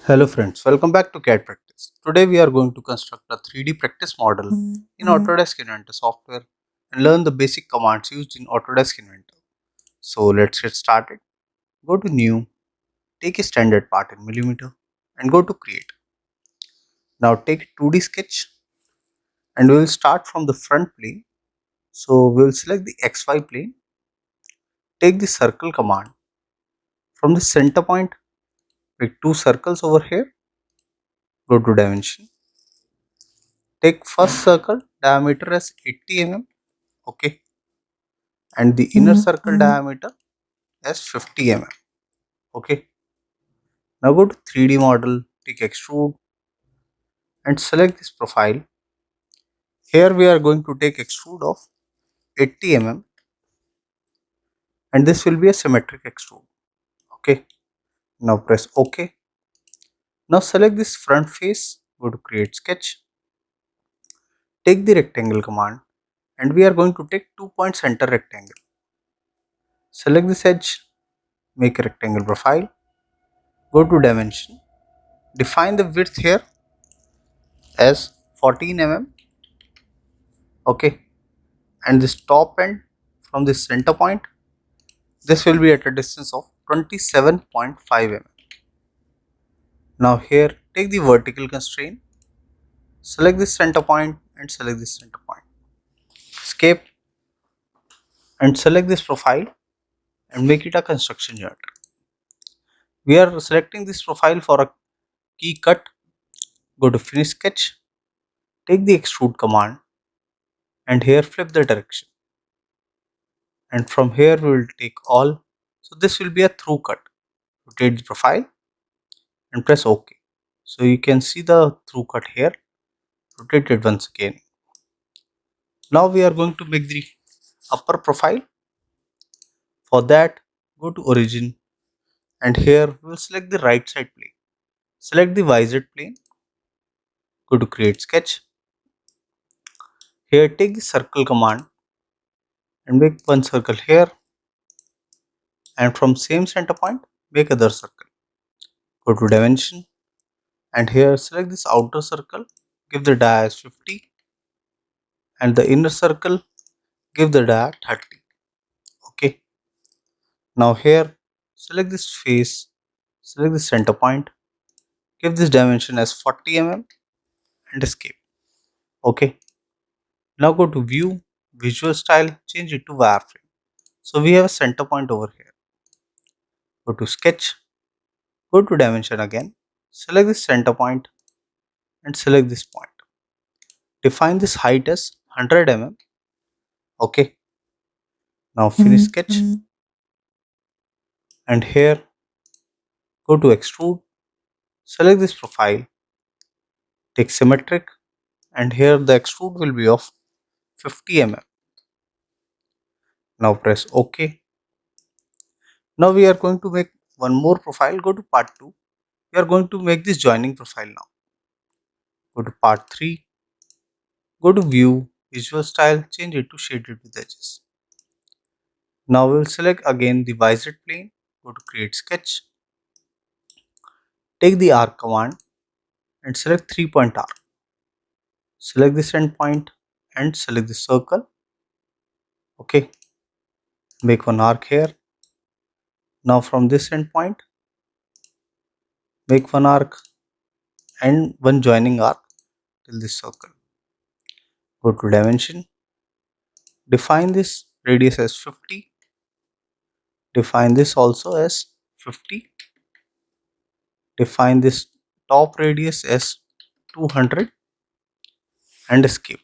Hello friends, welcome back to CAD Practice. Today we are going to construct a 3D practice model in Autodesk Inventor software and learn the basic commands used in Autodesk Inventor. So let's get started. Go to New, take a standard part in millimeter and go to Create. Now take a 2D sketch and we will start from the front plane. So we will select the XY plane, take the circle command. From the center point, make two circles over here, go to dimension. Take first circle diameter as 80 mm, okay, and the inner circle diameter as 50 mm, okay. Now go to 3D model, take extrude and select this profile. Here we are going to take extrude of 80 mm and this will be a symmetric extrude, okay. Now press OK. Now select this front face, go to create sketch, take the rectangle command and we are going to take 2-point center rectangle. Select this edge, make a rectangle profile, go to dimension, define the width here as 14 mm, okay, and this top end from this center point, this will be at a distance of 27.5 mm. Now here take the vertical constraint, select this center point and select this center point, escape and select this profile and make it a construction geometry. We are selecting this profile for a key cut, go to finish sketch, take the extrude command and here flip the direction and from here we will take all. So this will be a through cut. Rotate the profile and press OK. So you can see the through cut here. Rotate it once again. Now we are going to make the upper profile. For that, go to origin and here we will select the right side plane. Select the YZ plane. Go to create sketch. Here take the circle command and make one circle here and from same center point make other circle. Go to dimension and here select this outer circle, give the dia as 50 and the inner circle give the dia 30, okay. Now here select this face, select the center point, give this dimension as 40 mm and escape, okay. Now go to view, visual style, change it to wireframe. So we have a center point over here. Go to sketch, go to dimension again, select this center point and select this point. Define this height as 100 mm, okay. Now finish sketch and here go to extrude, select this profile, take symmetric and here the extrude will be of 50 mm. Now press OK. Now we are going to make one more profile. Go to part 2. We are going to make this joining profile now. Go to part 3. Go to view, visual style, change it to shaded with edges. Now we will select again the YZ plane. Go to create sketch. Take the arc command and select 3-point arc. Select this end point and select the circle. Okay. Make one arc here. Now from this end point, make one arc and one joining arc till this circle. Go to dimension, define this radius as 50, define this also as 50, define this top radius as 200 and escape,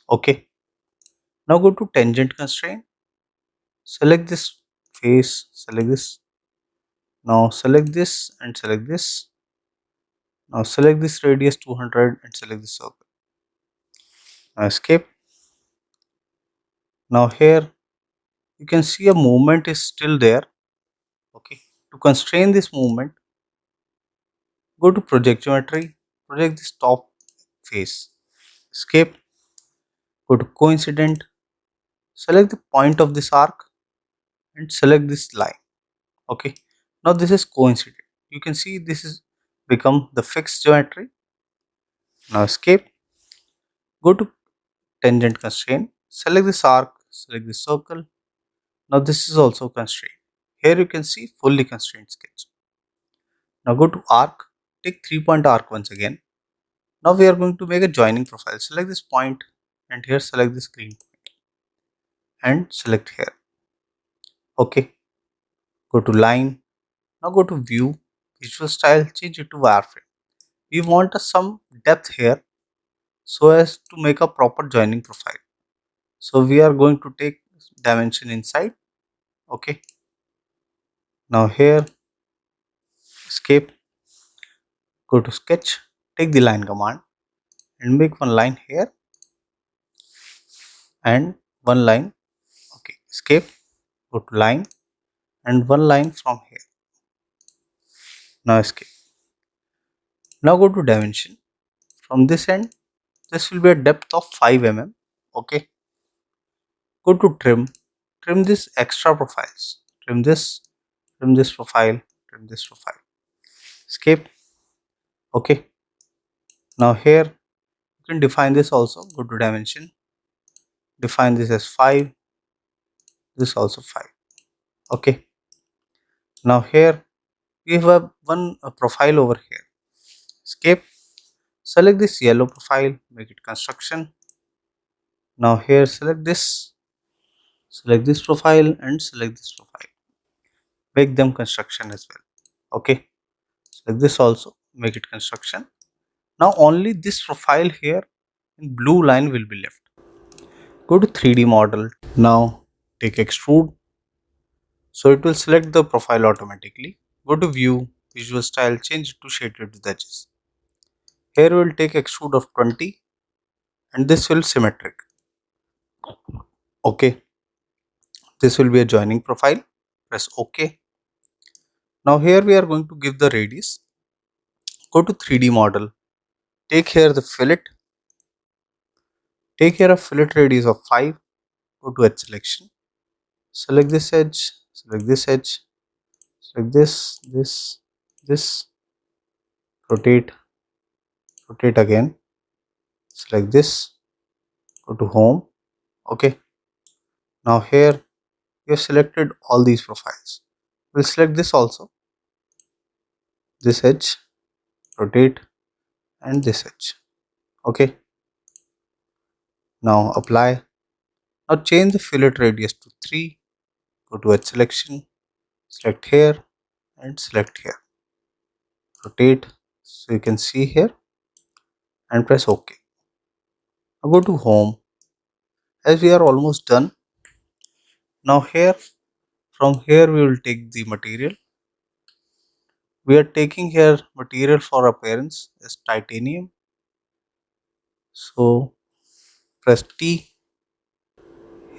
okay. Now go to tangent constraint, select this face, select this, now select this and select this, now select this radius 200 and select this circle, now escape. Now here you can see a movement is still there, okay. To constrain this movement, go to project geometry, project this top face, escape, go to coincident, select the point of this arc and select this line, okay. Now this is coincident, you can see this is become the fixed geometry. Now escape, go to tangent constraint, select this arc, select this circle. Now this is also constrained. Here you can see fully constrained sketch. Now go to arc, take 3-point arc once again. Now we are going to make a joining profile. Select this point and here select this green point and select here. Okay. Go to line. Now go to view, visual style, change it to wireframe. We want some depth here so as to make a proper joining profile. So we are going to take dimension inside. Okay. Now here escape, go to sketch, take the line command and make one line here and one line. Okay, escape, go to line and one line from here. Now escape. Now go to dimension. From this end, this will be a depth of 5 mm. Okay. Go to trim, trim this extra profiles. Trim this profile, trim this profile. Escape. Okay. Now here you can define this also. Go to dimension. Define this as 5. This also 5. Okay. Now here we have one profile over here. Escape. Select this yellow profile, make it construction. Now here select this profile and select this profile. Make them construction as well. Okay. Select this also, make it construction. Now only this profile here in blue line will be left. Go to 3D model. Now take extrude. So it will select the profile automatically. Go to view, visual style, change it to shaded with edges. Here we will take extrude of 20 and this will symmetric. Okay. This will be a joining profile. Press OK. Now here we are going to give the radius. Go to 3D model. Take here the fillet. Take here a fillet radius of 5. Go to edge selection. Select this edge. Select this edge. Select this. Rotate. Rotate again. Select this. Go to home. Okay. Now here we have selected all these profiles. We'll select this also. This edge. Rotate. And this edge. Okay. Now apply. Now change the fillet radius to 3. Go to edge selection. Select here and select here. Rotate so you can see here and press OK. Now go to home. As we are almost done. Now here, from here we will take the material. We are taking here material for appearance as titanium. So press T.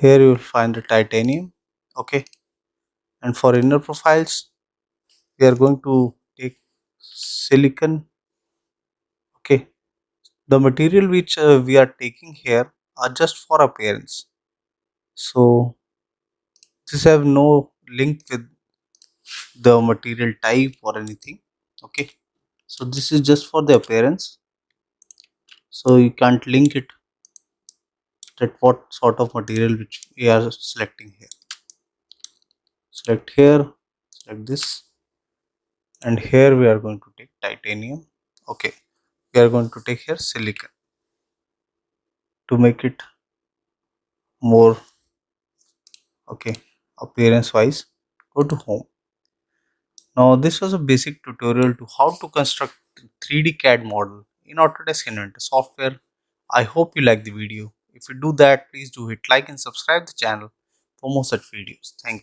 Here you will find the titanium. Okay. And for inner profiles, we are going to take silicon. Okay. The material which we are taking here are just for appearance. So this have no link with the material type or anything. Okay. So this is just for the appearance. So you can't link it that what sort of material which we are selecting here. Select here, select this, and here we are going to take titanium. Okay, we are going to take here silicon to make it more okay appearance wise. Go to home. Now this was a basic tutorial to how to construct 3D CAD model in Autodesk Inventor software. I hope you like the video. If you do that, please do hit like and subscribe the channel for more such videos. Thank you.